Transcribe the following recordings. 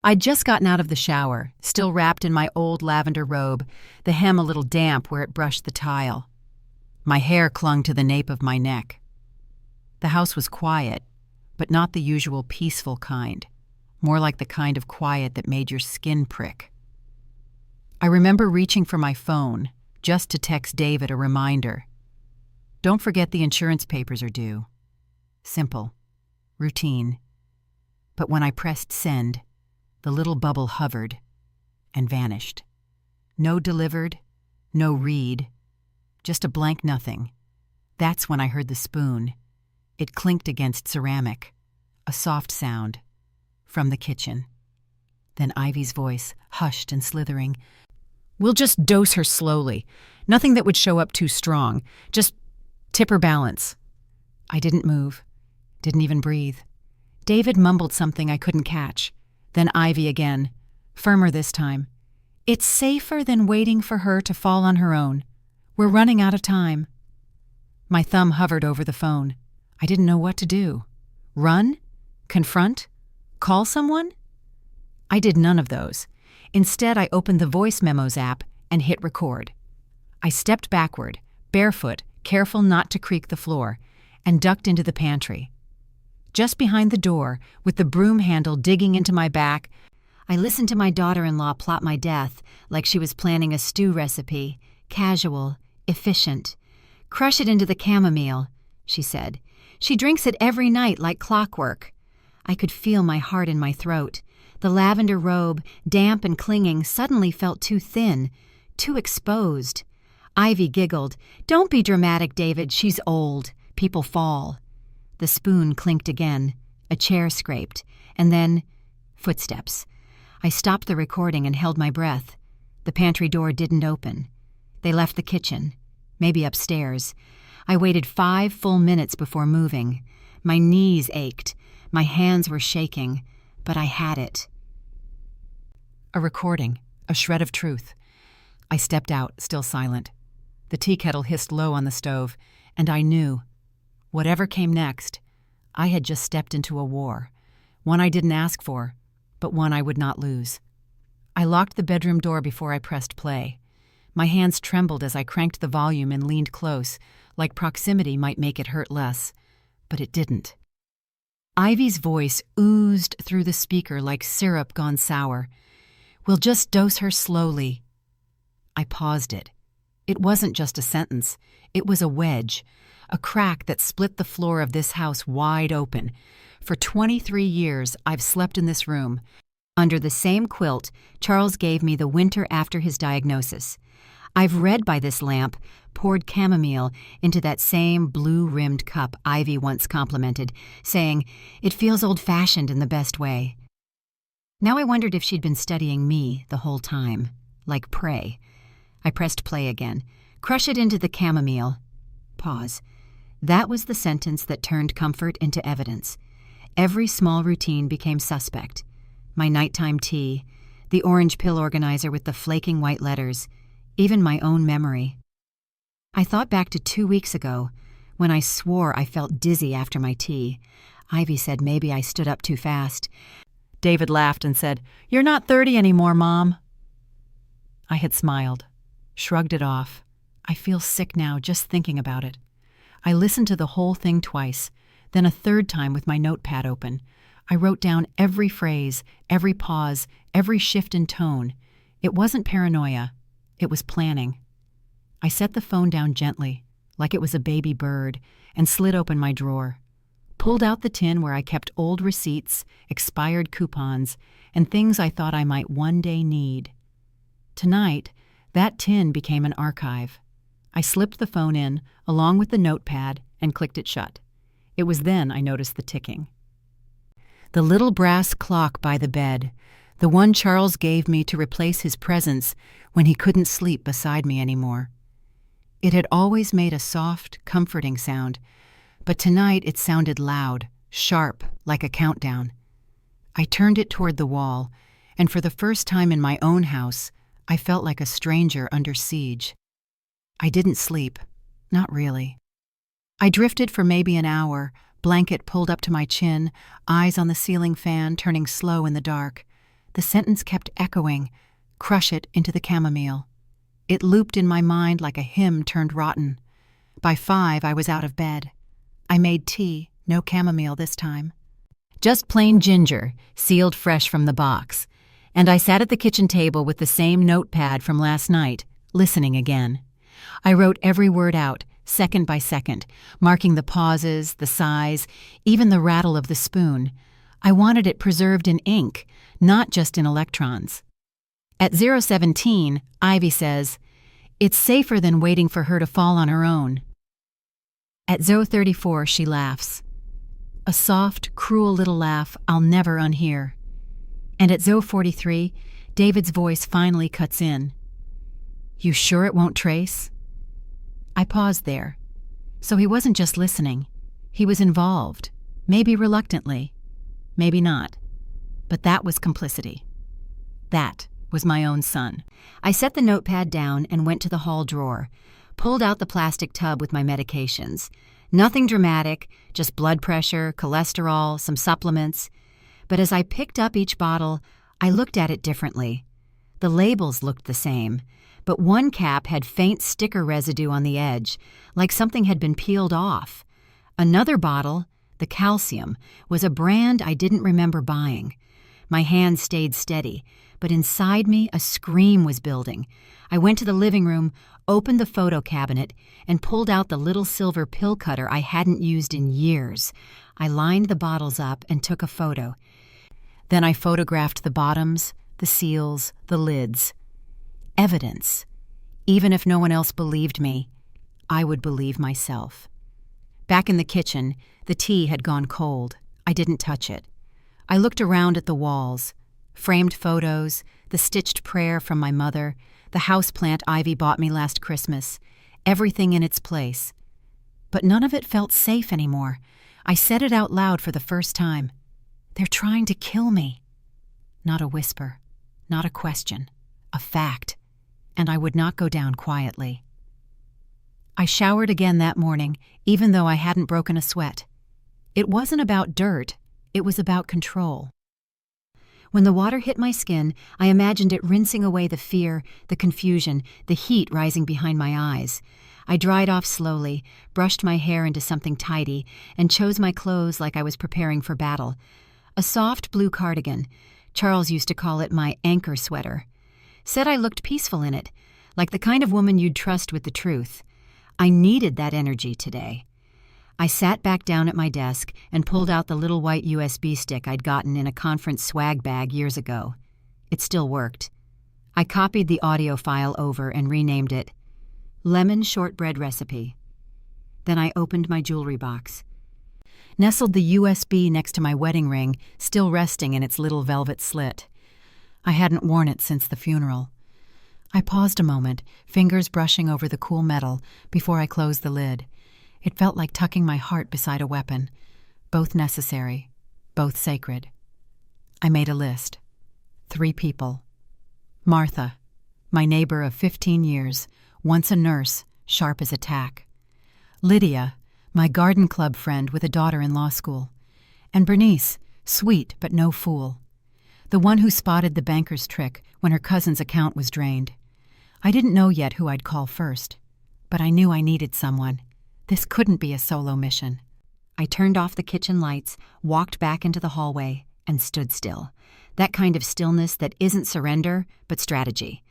I'd just gotten out of the shower, still wrapped in my old lavender robe, the hem a little damp where it brushed the tile. My hair clung to the nape of my neck. The house was quiet, but not the usual peaceful kind, more like the kind of quiet that made your skin prick. I remember reaching for my phone, just to text David a reminder. Don't forget the insurance papers are due. Simple. Routine. But when I pressed send, the little bubble hovered and vanished. No delivered, no read, just a blank nothing. That's when I heard the spoon. It clinked against ceramic, a soft sound, from the kitchen. Then Ivy's voice, hushed and slithering. We'll just dose her slowly. Nothing that would show up too strong. Just tip her balance. I didn't move, didn't even breathe. David mumbled something I couldn't catch. Then Ivy again, firmer this time. It's safer than waiting for her to fall on her own. We're running out of time. My thumb hovered over the phone. I didn't know what to do. Run? Confront? Call someone? I did none of those. Instead, I opened the voice memos app and hit record. I stepped backward, barefoot, careful not to creak the floor, and ducked into the pantry. Just behind the door, with the broom handle digging into my back, I listened to my daughter-in-law plot my death like she was planning a stew recipe, casual, efficient. Crush it into the chamomile, she said. She drinks it every night like clockwork. I could feel my heart in my throat. The lavender robe, damp and clinging, suddenly felt too thin, too exposed. Ivy giggled. Don't be dramatic, David. She's old. People fall. The spoon clinked again. A chair scraped. And then, footsteps. I stopped the recording and held my breath. The pantry door didn't open. They left the kitchen. Maybe upstairs. I waited 5 full minutes before moving. My knees ached. My hands were shaking. But I had it. A recording. A shred of truth. I stepped out, still silent. The tea kettle hissed low on the stove, and I knew. Whatever came next, I had just stepped into a war. One I didn't ask for, but one I would not lose. I locked the bedroom door before I pressed play. My hands trembled as I cranked the volume and leaned close, like proximity might make it hurt less. But it didn't. Ivy's voice oozed through the speaker like syrup gone sour. We'll just dose her slowly. I paused it. It wasn't just a sentence. It was a wedge, a crack that split the floor of this house wide open. For 23 years, I've slept in this room, under the same quilt Charles gave me the winter after his diagnosis. I've read by this lamp, poured chamomile into that same blue-rimmed cup Ivy once complimented, saying, "It feels old-fashioned in the best way." Now I wondered if she'd been studying me the whole time, like prey. I pressed play again. Crush it into the chamomile. Pause. That was the sentence that turned comfort into evidence. Every small routine became suspect. My nighttime tea, the orange pill organizer with the flaking white letters, even my own memory. I thought back to 2 weeks ago, when I swore I felt dizzy after my tea. Ivy said maybe I stood up too fast. David laughed and said, "You're not 30 anymore, Mom." I had smiled, shrugged it off. I feel sick now just thinking about it. I listened to the whole thing twice, then a third time with my notepad open. I wrote down every phrase, every pause, every shift in tone. It wasn't paranoia. It was planning. I set the phone down gently, like it was a baby bird, and slid open my drawer. Pulled out the tin where I kept old receipts, expired coupons, and things I thought I might one day need. Tonight, that tin became an archive. I slipped the phone in, along with the notepad, and clicked it shut. It was then I noticed the ticking. The little brass clock by the bed, the one Charles gave me to replace his presence when he couldn't sleep beside me anymore. It had always made a soft, comforting sound, but tonight it sounded loud, sharp, like a countdown. I turned it toward the wall, and for the first time in my own house, I felt like a stranger under siege. I didn't sleep, not really. I drifted for maybe an hour, blanket pulled up to my chin, eyes on the ceiling fan turning slow in the dark. The sentence kept echoing, "Crush it into the chamomile." It looped in my mind like a hymn turned rotten. By 5, I was out of bed. I made tea, no chamomile this time. Just plain ginger, sealed fresh from the box. And I sat at the kitchen table with the same notepad from last night, listening again. I wrote every word out, second by second, marking the pauses, the sighs, even the rattle of the spoon. I wanted it preserved in ink, not just in electrons. At 0:17, Ivy says, "It's safer than waiting for her to fall on her own." At 0:34, she laughs. A soft, cruel little laugh I'll never unhear. And at 0:43, David's voice finally cuts in. "You sure it won't trace?" I paused there. So he wasn't just listening. He was involved, maybe reluctantly, maybe not. But that was complicity. That was my own son. I set the notepad down and went to the hall drawer, pulled out the plastic tub with my medications. Nothing dramatic, just blood pressure, cholesterol, some supplements. But as I picked up each bottle, I looked at it differently. The labels looked the same, but one cap had faint sticker residue on the edge, like something had been peeled off. Another bottle, the calcium, was a brand I didn't remember buying. My hand stayed steady, but inside me a scream was building. I went to the living room, opened the photo cabinet, and pulled out the little silver pill cutter I hadn't used in years. I lined the bottles up and took a photo. Then I photographed the bottoms, the seals, the lids. Evidence. Even if no one else believed me, I would believe myself. Back in the kitchen, the tea had gone cold. I didn't touch it. I looked around at the walls. Framed photos, the stitched prayer from my mother, the houseplant Ivy bought me last Christmas, everything in its place. But none of it felt safe anymore. I said it out loud for the first time. "They're trying to kill me." Not a whisper, not a question, a fact. And I would not go down quietly. I showered again that morning, even though I hadn't broken a sweat. It wasn't about dirt, it was about control. When the water hit my skin, I imagined it rinsing away the fear, the confusion, the heat rising behind my eyes. I dried off slowly, brushed my hair into something tidy, and chose my clothes like I was preparing for battle. A soft blue cardigan. Charles used to call it my anchor sweater. Said I looked peaceful in it, like the kind of woman you'd trust with the truth. I needed that energy today. I sat back down at my desk and pulled out the little white USB stick I'd gotten in a conference swag bag years ago. It still worked. I copied the audio file over and renamed it Lemon Shortbread Recipe. Then I opened my jewelry box. Nestled the USB next to my wedding ring, still resting in its little velvet slit. I hadn't worn it since the funeral. I paused a moment, fingers brushing over the cool metal, before I closed the lid. It felt like tucking my heart beside a weapon. Both necessary, both sacred. I made a list. 3 people. Martha, my neighbor of 15 years, once a nurse, sharp as a tack. Lydia, my garden club friend with a daughter in law school. And Bernice, sweet but no fool. The one who spotted the banker's trick when her cousin's account was drained. I didn't know yet who I'd call first, but I knew I needed someone. This couldn't be a solo mission. I turned off the kitchen lights, walked back into the hallway, and stood still. That kind of stillness that isn't surrender, but strategy.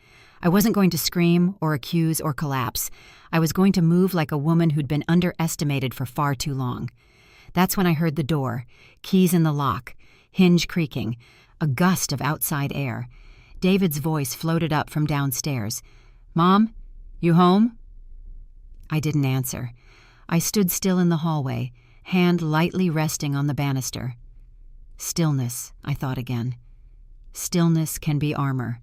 I wasn't going to scream or accuse or collapse. I was going to move like a woman who'd been underestimated for far too long. That's when I heard the door, keys in the lock, hinge creaking, a gust of outside air. David's voice floated up from downstairs. "Mom, you home?" I didn't answer. I stood still in the hallway, hand lightly resting on the banister. Stillness, I thought again. Stillness can be armor.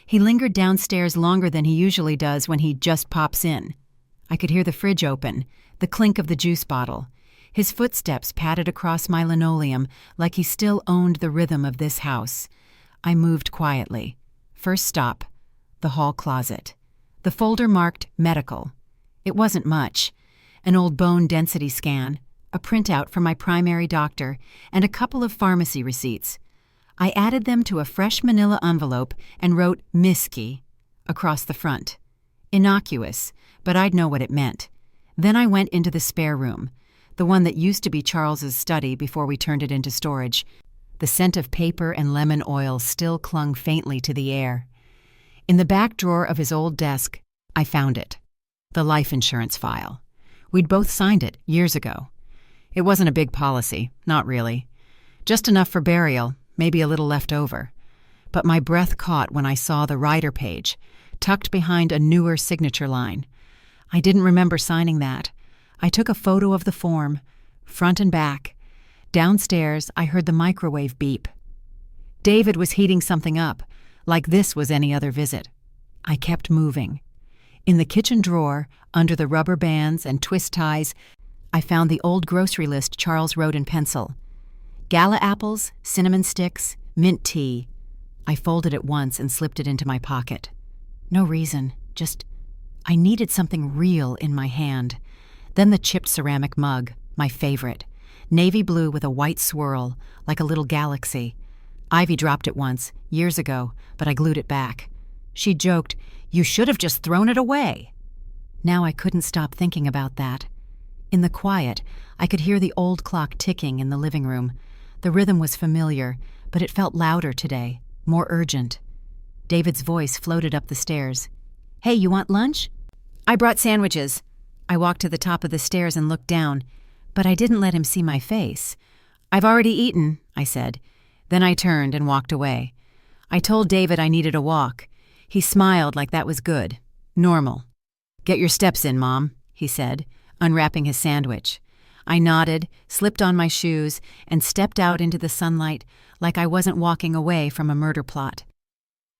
He lingered downstairs longer than he usually does when he just pops in. I could hear the fridge open, the clink of the juice bottle. His footsteps padded across my linoleum like he still owned the rhythm of this house. I moved quietly. First stop, the hall closet. The folder marked medical. It wasn't much. An old bone density scan, a printout from my primary doctor, and a couple of pharmacy receipts. I added them to a fresh manila envelope and wrote Miski across the front. Innocuous, but I'd know what it meant. Then I went into the spare room, the one that used to be Charles's study before we turned it into storage. The scent of paper and lemon oil still clung faintly to the air. In the back drawer of his old desk, I found it. The life insurance file. We'd both signed it years ago. It wasn't a big policy, not really. Just enough for burial, maybe a little left over. But my breath caught when I saw the rider page, tucked behind a newer signature line. I didn't remember signing that. I took a photo of the form, front and back. Downstairs, I heard the microwave beep. David was heating something up, like this was any other visit. I kept moving. In the kitchen drawer, under the rubber bands and twist ties, I found the old grocery list Charles wrote in pencil. Gala apples, cinnamon sticks, mint tea. I folded it once and slipped it into my pocket. No reason, just I needed something real in my hand. Then the chipped ceramic mug, my favorite. Navy blue with a white swirl, like a little galaxy. Ivy dropped it once, years ago, but I glued it back. She joked, "You should have just thrown it away." Now I couldn't stop thinking about that. In the quiet, I could hear the old clock ticking in the living room. The rhythm was familiar, but it felt louder today, more urgent. David's voice floated up the stairs. "Hey, you want lunch?" "I brought sandwiches." I walked to the top of the stairs and looked down, but I didn't let him see my face. "I've already eaten," I said. Then I turned and walked away. I told David I needed a walk. He smiled like that was good. Normal. "Get your steps in, Mom," he said, unwrapping his sandwich. I nodded, slipped on my shoes, and stepped out into the sunlight like I wasn't walking away from a murder plot.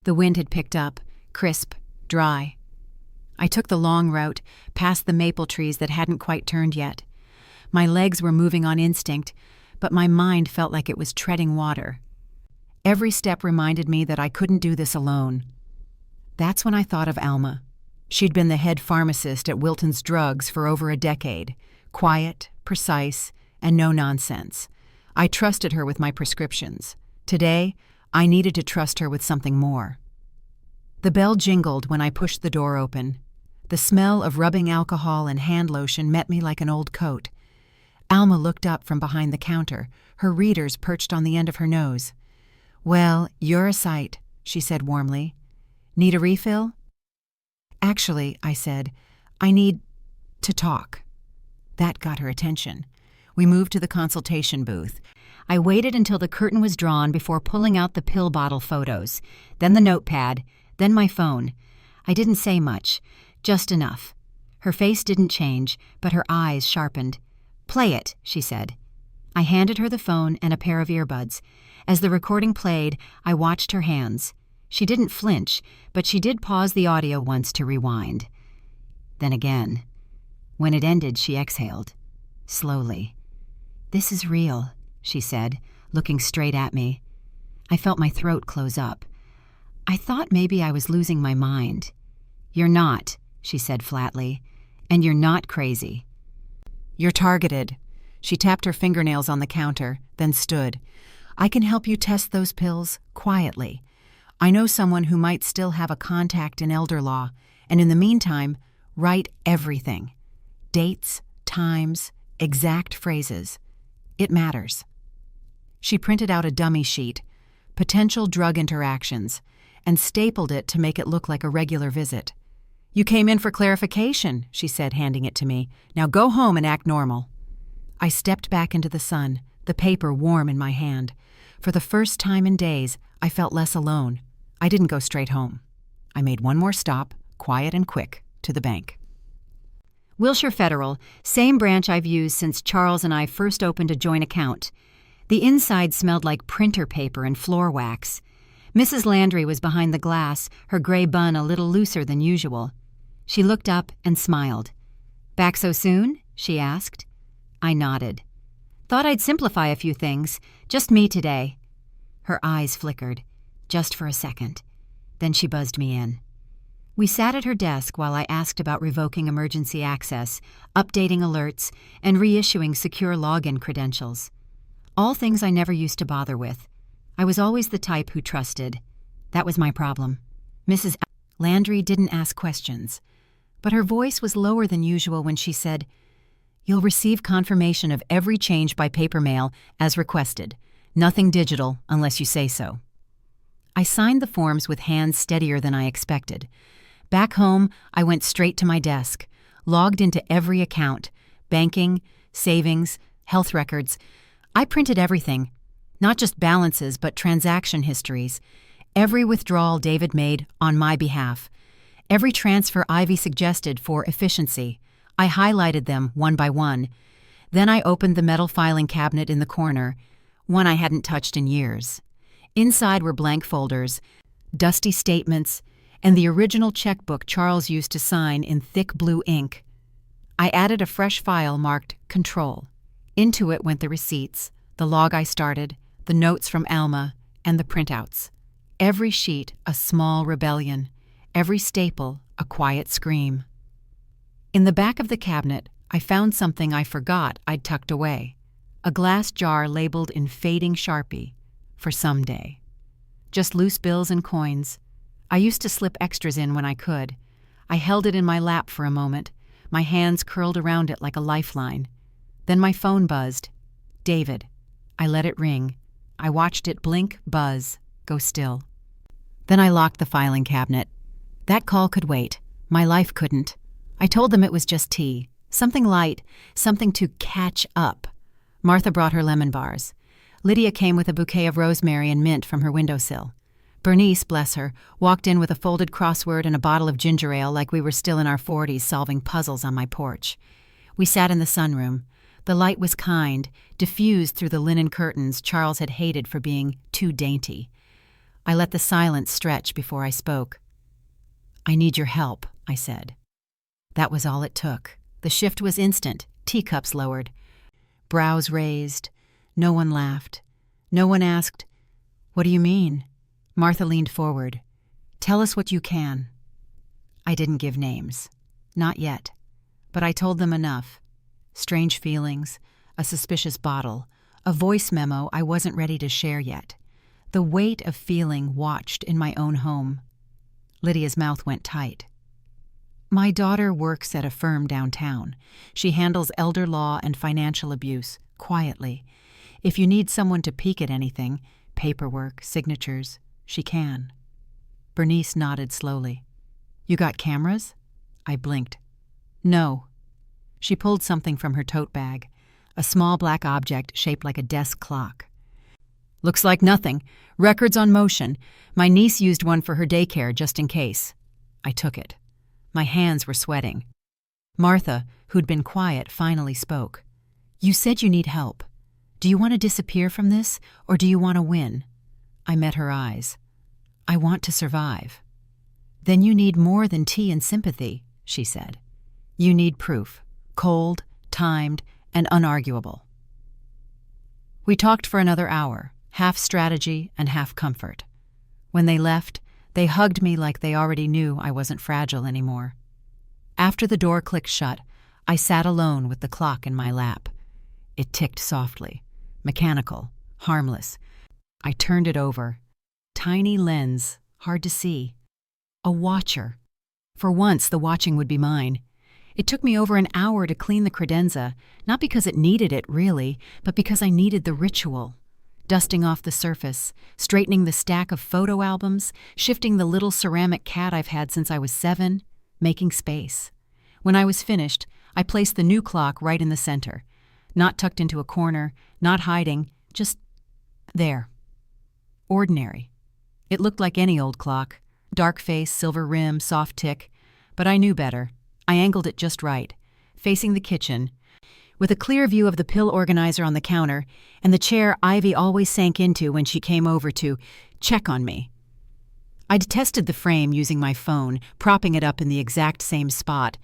The wind had picked up, crisp, dry. I took the long route, past the maple trees that hadn't quite turned yet. My legs were moving on instinct, but my mind felt like it was treading water. Every step reminded me that I couldn't do this alone. That's when I thought of Alma. She'd been the head pharmacist at Wilton's Drugs for over a decade, quiet, precise, and no nonsense. I trusted her with my prescriptions. Today, I needed to trust her with something more. The bell jingled when I pushed the door open. The smell of rubbing alcohol and hand lotion met me like an old coat. Alma looked up from behind the counter, her readers perched on the end of her nose. "Well, you're a sight," she said warmly. "Need a refill?" "Actually," I said, "I need to talk." That got her attention. We moved to the consultation booth. I waited until the curtain was drawn before pulling out the pill bottle photos, then the notepad, then my phone. I didn't say much, just enough. Her face didn't change, but her eyes sharpened. "Play it," she said. I handed her the phone and a pair of earbuds. As the recording played, I watched her hands. She didn't flinch, but she did pause the audio once to rewind. Then again. When it ended, she exhaled. Slowly. "This is real," she said, looking straight at me. I felt my throat close up. I thought maybe I was losing my mind. "You're not," she said flatly, "and you're not crazy. You're targeted." She tapped her fingernails on the counter, then stood. "I can help you test those pills quietly. I know someone who might still have a contact in elder law, and in the meantime, write everything. Dates, times, exact phrases. It matters." She printed out a dummy sheet, potential drug interactions, and stapled it to make it look like a regular visit. "You came in for clarification," she said, handing it to me. "Now go home and act normal." I stepped back into the sun, the paper warm in my hand. For the first time in days, I felt less alone. I didn't go straight home. I made one more stop, quiet and quick, to the bank. Wilshire Federal, same branch I've used since Charles and I first opened a joint account. The inside smelled like printer paper and floor wax. Mrs. Landry was behind the glass, her gray bun a little looser than usual. She looked up and smiled. "Back so soon?" she asked. I nodded. "Thought I'd simplify a few things. Just me today." Her eyes flickered, just for a second. Then she buzzed me in. We sat at her desk while I asked about revoking emergency access, updating alerts, and reissuing secure login credentials. All things I never used to bother with. I was always the type who trusted. That was my problem. Mrs. Landry didn't ask questions, but her voice was lower than usual when she said, "You'll receive confirmation of every change by paper mail as requested. Nothing digital unless you say so." I signed the forms with hands steadier than I expected. Back home, I went straight to my desk, logged into every account, banking, savings, health records. I printed everything, not just balances but transaction histories, every withdrawal David made on my behalf, every transfer Ivy suggested for efficiency. I highlighted them one by one. Then I opened the metal filing cabinet in the corner, one I hadn't touched in years. Inside were blank folders, dusty statements, and the original checkbook Charles used to sign in thick blue ink. I added a fresh file marked Control. Into it went the receipts, the log I started, the notes from Alma, and the printouts. Every sheet a small rebellion, every staple a quiet scream. In the back of the cabinet, I found something I forgot I'd tucked away, a glass jar labeled in fading Sharpie, for someday. Just loose bills and coins. I used to slip extras in when I could. I held it in my lap for a moment, my hands curled around it like a lifeline. Then my phone buzzed. David. I let it ring. I watched it blink, buzz, go still. Then I locked the filing cabinet. That call could wait. My life couldn't. I told them it was just tea. Something light, something to catch up. Martha brought her lemon bars. Lydia came with a bouquet of rosemary and mint from her windowsill. Bernice, bless her, walked in with a folded crossword and a bottle of ginger ale like we were still in our 40s solving puzzles on my porch. We sat in the sunroom. The light was kind, diffused through the linen curtains Charles had hated for being too dainty. I let the silence stretch before I spoke. "I need your help," I said. That was all it took. The shift was instant, teacups lowered. Brows raised. No one laughed. No one asked, "What do you mean?" Martha leaned forward. "Tell us what you can." I didn't give names. Not yet. But I told them enough. Strange feelings, a suspicious bottle, a voice memo I wasn't ready to share yet. The weight of feeling watched in my own home. Lydia's mouth went tight. "My daughter works at a firm downtown. She handles elder law and financial abuse, quietly. If you need someone to peek at anything, paperwork, signatures, she can." Bernice nodded slowly. "You got cameras?" I blinked. "No." She pulled something from her tote bag, a small black object shaped like a desk clock. "Looks like nothing. Records on motion. My niece used one for her daycare just in case." I took it. My hands were sweating. Martha, who'd been quiet, finally spoke. "You said you need help. Do you want to disappear from this, or do you want to win?" I met her eyes. "I want to survive." "Then you need more than tea and sympathy," she said. "You need proof. Cold, timed, and unarguable." We talked for another hour, half strategy and half comfort. When they left, they hugged me like they already knew I wasn't fragile anymore. After the door clicked shut, I sat alone with the clock in my lap. It ticked softly, mechanical, harmless. I turned it over. Tiny lens, hard to see. A watcher. For once, the watching would be mine. It took me over an hour to clean the credenza, not because it needed it, really, but because I needed the ritual. Dusting off the surface, straightening the stack of photo albums, shifting the little ceramic cat I've had since I was 7, making space. When I was finished, I placed the new clock right in the center. Not tucked into a corner, not hiding, just there. Ordinary. It looked like any old clock. Dark face, silver rim, soft tick. But I knew better. I angled it just right, facing the kitchen, with a clear view of the pill organizer on the counter and the chair Ivy always sank into when she came over to check on me. I'd tested the frame using my phone, propping it up in the exact same spot.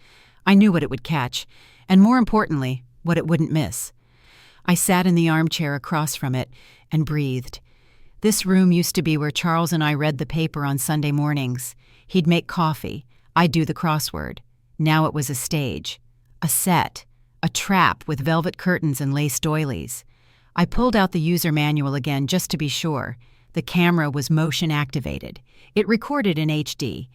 I knew what it would catch, and more importantly, what it wouldn't miss. I sat in the armchair across from it and breathed. This room used to be where Charles and I read the paper on Sunday mornings. He'd make coffee. I'd do the crossword. Now it was a stage, a set, a trap with velvet curtains and lace doilies. I pulled out the user manual again just to be sure. The camera was motion activated. It recorded in HD.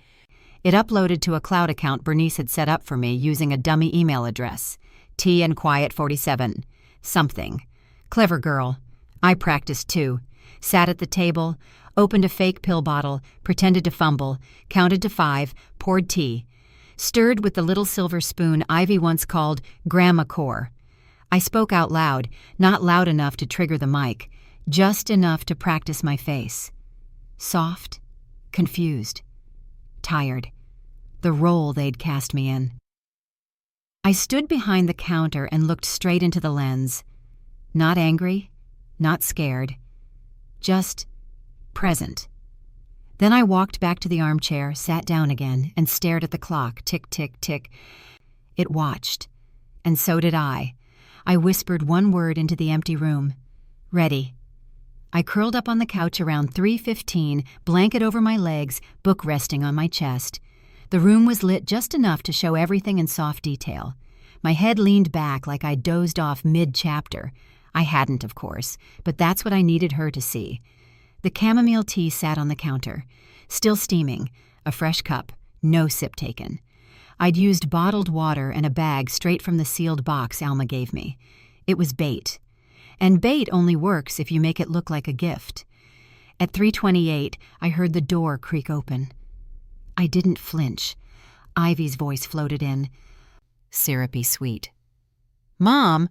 It uploaded to a cloud account Bernice had set up for me using a dummy email address. TNQuiet47. Something. Clever girl. I practiced too. Sat at the table, opened a fake pill bottle, pretended to fumble, counted to 5, poured tea. Stirred with the little silver spoon Ivy once called Grandma Core. I spoke out loud, not loud enough to trigger the mic, just enough to practice my face. Soft, confused, tired. The role they'd cast me in. I stood behind the counter and looked straight into the lens. Not angry, not scared, just present. Then I walked back to the armchair, sat down again, and stared at the clock, tick, tick, tick. It watched, and so did I. I whispered one word into the empty room. Ready. I curled up on the couch around 3:15, blanket over my legs, book resting on my chest. The room was lit just enough to show everything in soft detail. My head leaned back like I dozed off mid-chapter. I hadn't, of course, but that's what I needed her to see. The chamomile tea sat on the counter, still steaming, a fresh cup, no sip taken. I'd used bottled water and a bag straight from the sealed box Alma gave me. It was bait. And bait only works if you make it look like a gift. At 3:28, I heard the door creak open. I didn't flinch. Ivy's voice floated in, syrupy sweet. "Mom,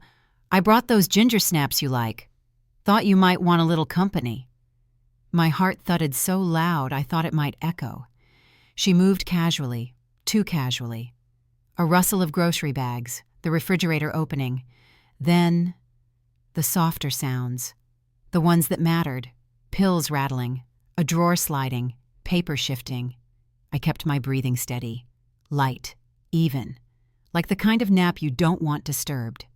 I brought those ginger snaps you like. Thought you might want a little company." My heart thudded so loud I thought it might echo. She moved casually, too casually. A rustle of grocery bags, the refrigerator opening. Then, the softer sounds. The ones that mattered. Pills rattling, a drawer sliding, paper shifting. I kept my breathing steady. Light, even. Like the kind of nap you don't want disturbed.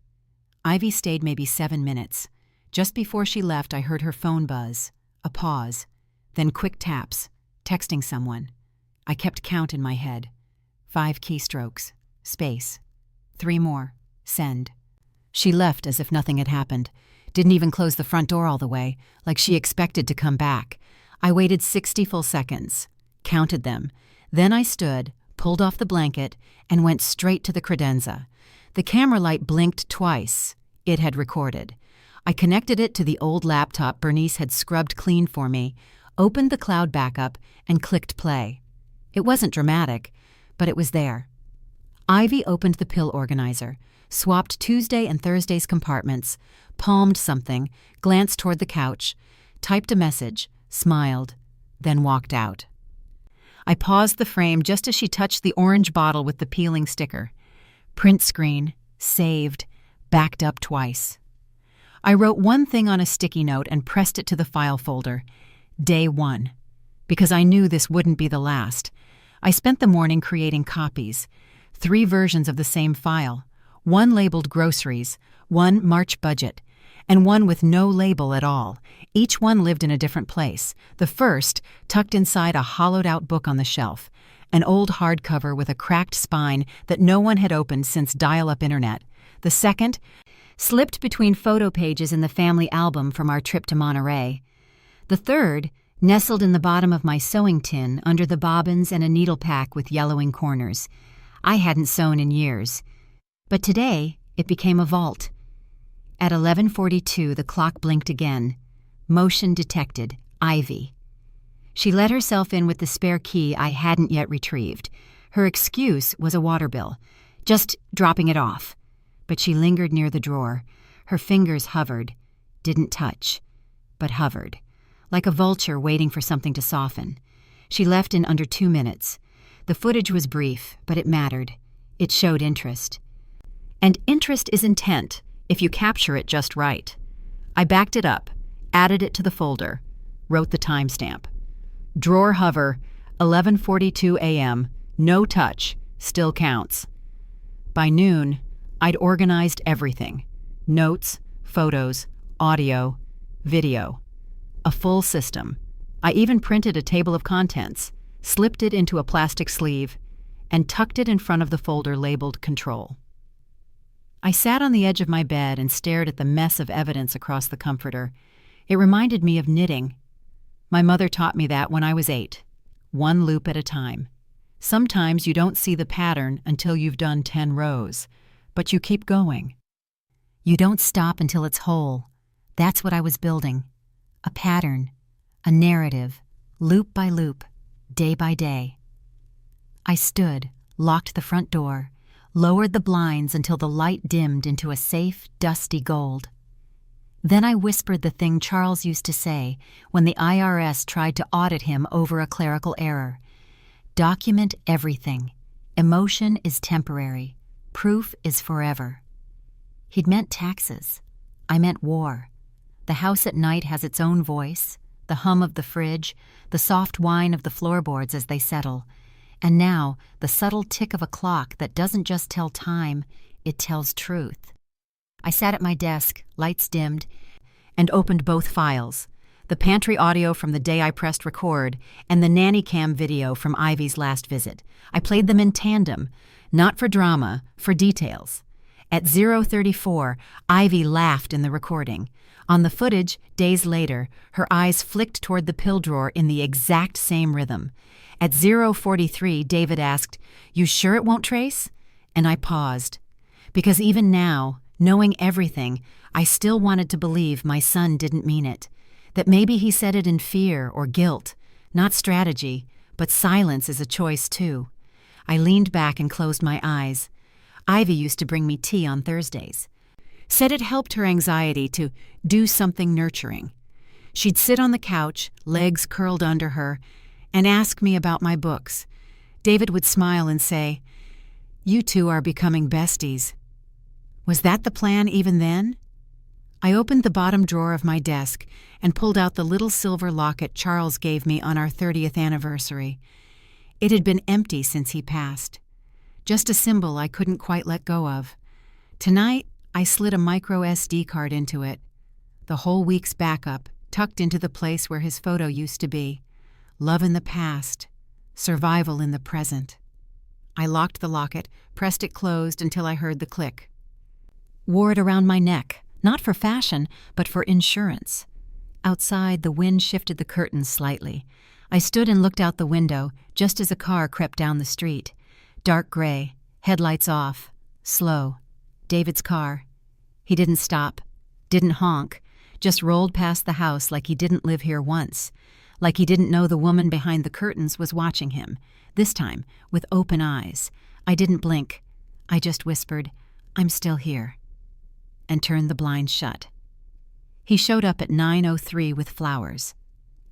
Ivy stayed maybe 7 minutes. Just before she left, I heard her phone buzz. A pause, then quick taps, texting someone. I kept count in my head. 5 keystrokes, space. 3 more, send. She left as if nothing had happened. Didn't even close the front door all the way, like she expected to come back. I waited 60 full seconds, counted them. Then I stood, pulled off the blanket, and went straight to the credenza. The camera light blinked twice. It had recorded. I connected it to the old laptop Bernice had scrubbed clean for me, opened the cloud backup, and clicked play. It wasn't dramatic, but it was there. Ivy opened the pill organizer, swapped Tuesday and Thursday's compartments, palmed something, glanced toward the couch, typed a message, smiled, then walked out. I paused the frame just as she touched the orange bottle with the peeling sticker. Print screen, saved, backed up twice. I wrote one thing on a sticky note and pressed it to the file folder. Day 1. Because I knew this wouldn't be the last. I spent the morning creating copies. 3 versions of the same file. One labeled groceries, one March budget, and one with no label at all. Each one lived in a different place. The first, tucked inside a hollowed-out book on the shelf. An old hardcover with a cracked spine that no one had opened since dial-up internet. The second, slipped between photo pages in the family album from our trip to Monterey. The third, nestled in the bottom of my sewing tin under the bobbins and a needle pack with yellowing corners. I hadn't sewn in years. But today, it became a vault. At 11:42, the clock blinked again. Motion detected. Ivy. She let herself in with the spare key I hadn't yet retrieved. Her excuse was a water bill. Just dropping it off. But she lingered near the drawer. Her fingers hovered. Didn't touch, but hovered. Like a vulture waiting for something to soften. She left in under 2 minutes. The footage was brief, but it mattered. It showed interest. And interest is intent, if you capture it just right. I backed it up, added it to the folder, wrote the timestamp. Drawer hover, 11:42 a.m., no touch, still counts. By noon, I'd organized everything. Notes, photos, audio, video. A full system. I even printed a table of contents, slipped it into a plastic sleeve, and tucked it in front of the folder labeled Control. I sat on the edge of my bed and stared at the mess of evidence across the comforter. It reminded me of knitting. My mother taught me that when I was 8. One loop at a time. Sometimes you don't see the pattern until you've done 10 rows, but you keep going. You don't stop until it's whole. That's what I was building. A pattern, a narrative, loop by loop, day by day. I stood, locked the front door, lowered the blinds until the light dimmed into a safe, dusty gold. Then I whispered the thing Charles used to say when the IRS tried to audit him over a clerical error. Document everything. Emotion is temporary. Proof is forever. He'd meant taxes. I meant war. The house at night has its own voice, the hum of the fridge, the soft whine of the floorboards as they settle, and now the subtle tick of a clock that doesn't just tell time, it tells truth. I sat at my desk, lights dimmed, and opened both files, the pantry audio from the day I pressed record and the nanny cam video from Ivy's last visit. I played them in tandem, not for drama, for details. At 0:34, Ivy laughed in the recording. On the footage, days later, her eyes flicked toward the pill drawer in the exact same rhythm. At 0:43, David asked, "You sure it won't trace?" And I paused. Because even now, knowing everything, I still wanted to believe my son didn't mean it. That maybe he said it in fear or guilt, not strategy, but silence is a choice too. I leaned back and closed my eyes. Ivy used to bring me tea on Thursdays. Said it helped her anxiety to do something nurturing. She'd sit on the couch, legs curled under her, and ask me about my books. David would smile and say, "You two are becoming besties." Was that the plan even then? I opened the bottom drawer of my desk and pulled out the little silver locket Charles gave me on our 30th anniversary. It had been empty since he passed. Just a symbol I couldn't quite let go of. Tonight, I slid a micro SD card into it. The whole week's backup, tucked into the place where his photo used to be. Love in the past, survival in the present. I locked the locket, pressed it closed until I heard the click. Wore it around my neck. Not for fashion, but for insurance. Outside, the wind shifted the curtains slightly. I stood and looked out the window just as a car crept down the street. Dark gray, headlights off, slow. David's car. He didn't stop, didn't honk, just rolled past the house like he didn't live here once, like he didn't know the woman behind the curtains was watching him, this time with open eyes. I didn't blink. I just whispered, "I'm still here," and turned the blinds shut. He showed up at 9:03 with flowers.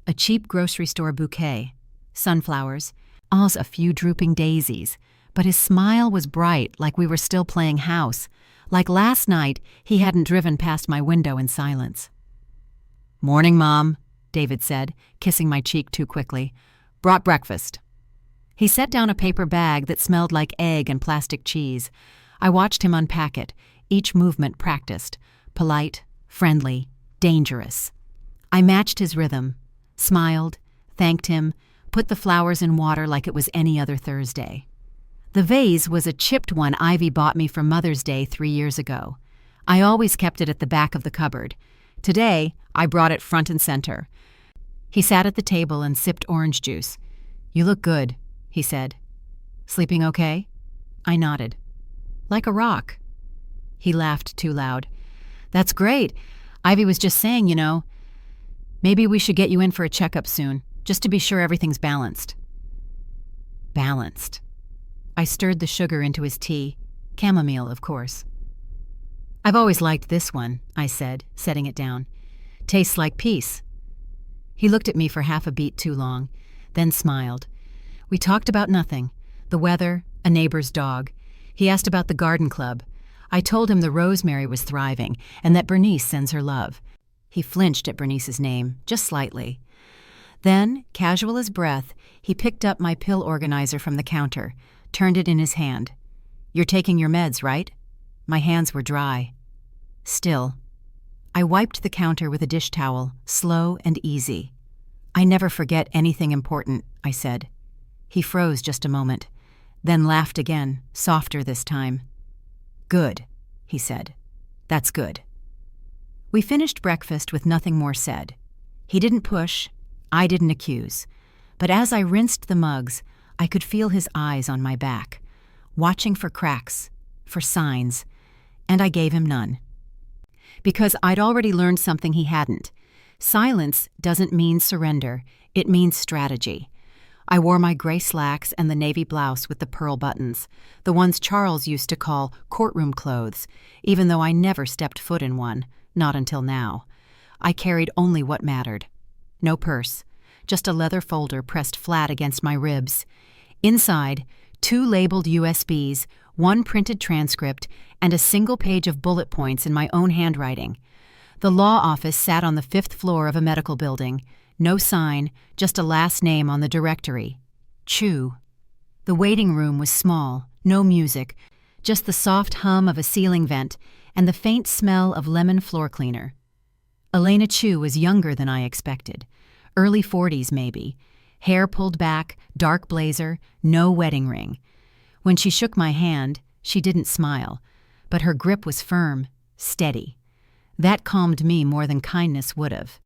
A cheap grocery store bouquet, sunflowers, all's a few drooping daisies, but his smile was bright like we were still playing house, like last night he hadn't driven past my window in silence. "Morning, Mom," David said, kissing my cheek too quickly. "Brought breakfast." He set down a paper bag that smelled like egg and plastic cheese. I watched him unpack it, each movement practiced, polite, friendly, dangerous. I matched his rhythm, smiled, thanked him, put the flowers in water like it was any other Thursday. The vase was a chipped one Ivy bought me for Mother's Day 3 years ago. I always kept it at the back of the cupboard. Today, I brought it front and center. He sat at the table and sipped orange juice. "You look good," he said. "Sleeping okay?" I nodded. "Like a rock." He laughed too loud. "That's great. Ivy was just saying, maybe we should get you in for a checkup soon, just to be sure everything's balanced." Balanced. I stirred the sugar into his tea. Chamomile, of course. "I've always liked this one," I said, setting it down. "Tastes like peace." He looked at me for half a beat too long, then smiled. We talked about nothing. The weather, a neighbor's dog. He asked about the garden club. I told him the rosemary was thriving and that Bernice sends her love. He flinched at Bernice's name, just slightly. Then, casual as breath, he picked up my pill organizer from the counter, turned it in his hand. "You're taking your meds, right?" My hands were dry. Still. I wiped the counter with a dish towel, slow and easy. "I never forget anything important," I said. He froze just a moment, then laughed again, softer this time. "Good," he said. "That's good." We finished breakfast with nothing more said. He didn't push. I didn't accuse. But as I rinsed the mugs, I could feel his eyes on my back, watching for cracks, for signs, and I gave him none. Because I'd already learned something he hadn't. Silence doesn't mean surrender, it means strategy. I wore my gray slacks and the navy blouse with the pearl buttons, the ones Charles used to call courtroom clothes, even though I never stepped foot in one, not until now. I carried only what mattered. No purse, just a leather folder pressed flat against my ribs. Inside, 2 labeled USBs, 1 printed transcript, and a single page of bullet points in my own handwriting. The law office sat on the 5th floor of a medical building. No sign, just a last name on the directory. Chu. The waiting room was small, no music, just the soft hum of a ceiling vent and the faint smell of lemon floor cleaner. Elena Chu was younger than I expected. Early 40s maybe. Hair pulled back, dark blazer, no wedding ring. When she shook my hand, she didn't smile, but her grip was firm, steady. That calmed me more than kindness would have.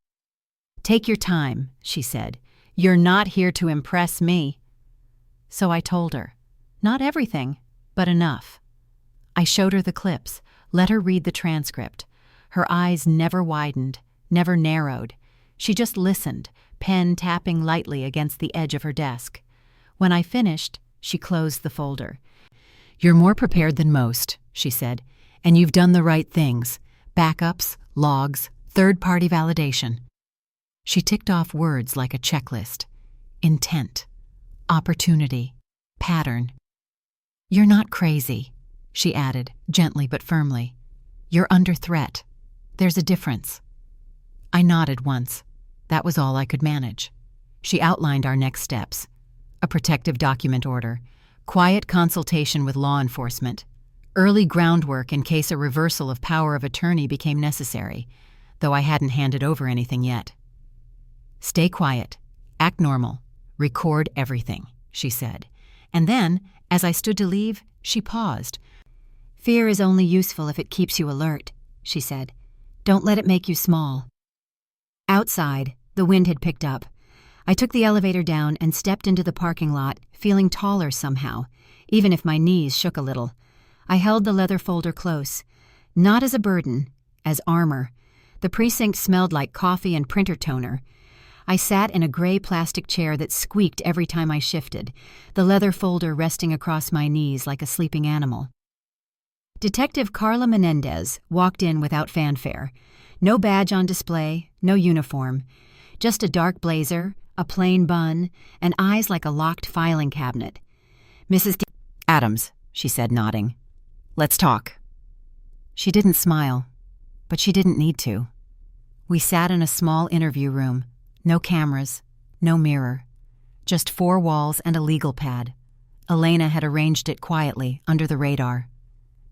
"Take your time," she said. "You're not here to impress me." So I told her. Not everything, but enough. I showed her the clips, let her read the transcript. Her eyes never widened, never narrowed. She just listened, pen tapping lightly against the edge of her desk. When I finished, she closed the folder. "You're more prepared than most," she said, "and you've done the right things. Backups, logs, third-party validation." She ticked off words like a checklist. Intent, opportunity, pattern. "You're not crazy," she added, gently but firmly. "You're under threat. There's a difference." I nodded once. That was all I could manage. She outlined our next steps. A protective document order, quiet consultation with law enforcement, early groundwork in case a reversal of power of attorney became necessary, though I hadn't handed over anything yet. "Stay quiet, act normal, record everything," she said. And then, as I stood to leave, she paused. "Fear is only useful if it keeps you alert," she said. "Don't let it make you small." Outside, the wind had picked up. I took the elevator down and stepped into the parking lot, feeling taller somehow, even if my knees shook a little. I held the leather folder close, not as a burden, as armor. The precinct smelled like coffee and printer toner. I sat in a gray plastic chair that squeaked every time I shifted, the leather folder resting across my knees like a sleeping animal. Detective Carla Menendez walked in without fanfare. No badge on display, no uniform. Just a dark blazer, a plain bun, and eyes like a locked filing cabinet. "Mrs. Adams," she said, nodding. "Let's talk." She didn't smile, but she didn't need to. We sat in a small interview room. No cameras, no mirror. Just 4 walls and a legal pad. Elena had arranged it quietly, under the radar.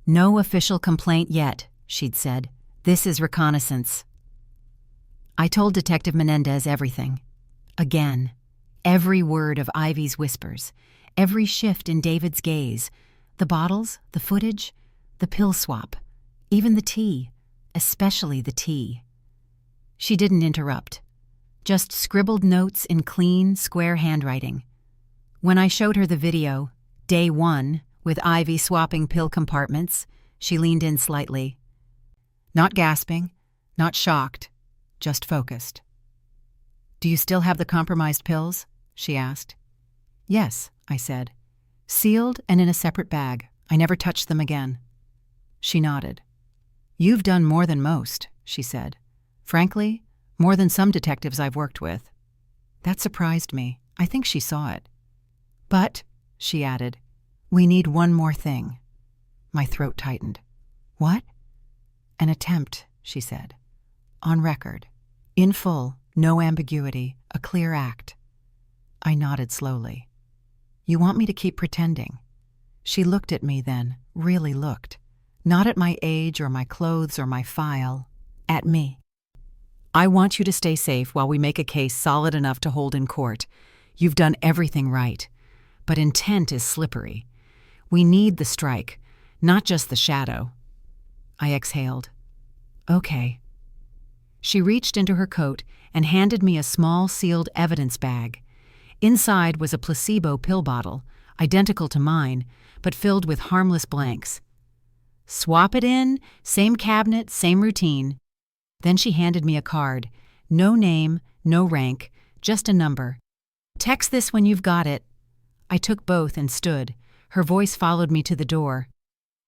"No official complaint yet," she'd said. "This is reconnaissance." I told Detective Menendez everything. Again. Every word of Ivy's whispers. Every shift in David's gaze. The bottles, the footage, the pill swap. Even the tea. Especially the tea. She didn't interrupt. Just scribbled notes in clean, square handwriting. When I showed her the video, day 1, with Ivy swapping pill compartments, she leaned in slightly. Not gasping, not shocked, just focused. "Do you still have the compromised pills?" she asked. "Yes," I said. "Sealed and in a separate bag. I never touched them again." She nodded. "You've done more than most," she said. "Frankly, more than some detectives I've worked with." That surprised me. I think she saw it. "But," she added, "we need one more thing." My throat tightened. "What?" "An attempt," she said. "On record. In full, no ambiguity, a clear act." I nodded slowly. "You want me to keep pretending?" She looked at me then, really looked. Not at my age or my clothes or my file. At me. "I want you to stay safe while we make a case solid enough to hold in court. You've done everything right. But intent is slippery. We need the strike, not just the shadow." I exhaled. "Okay." She reached into her coat and handed me a small sealed evidence bag. Inside was a placebo pill bottle, identical to mine, but filled with harmless blanks. Swap it in, same cabinet, same routine. Then she handed me a card. No name, no rank, just a number. Text this when you've got it. I took both and stood. Her voice followed me to the door.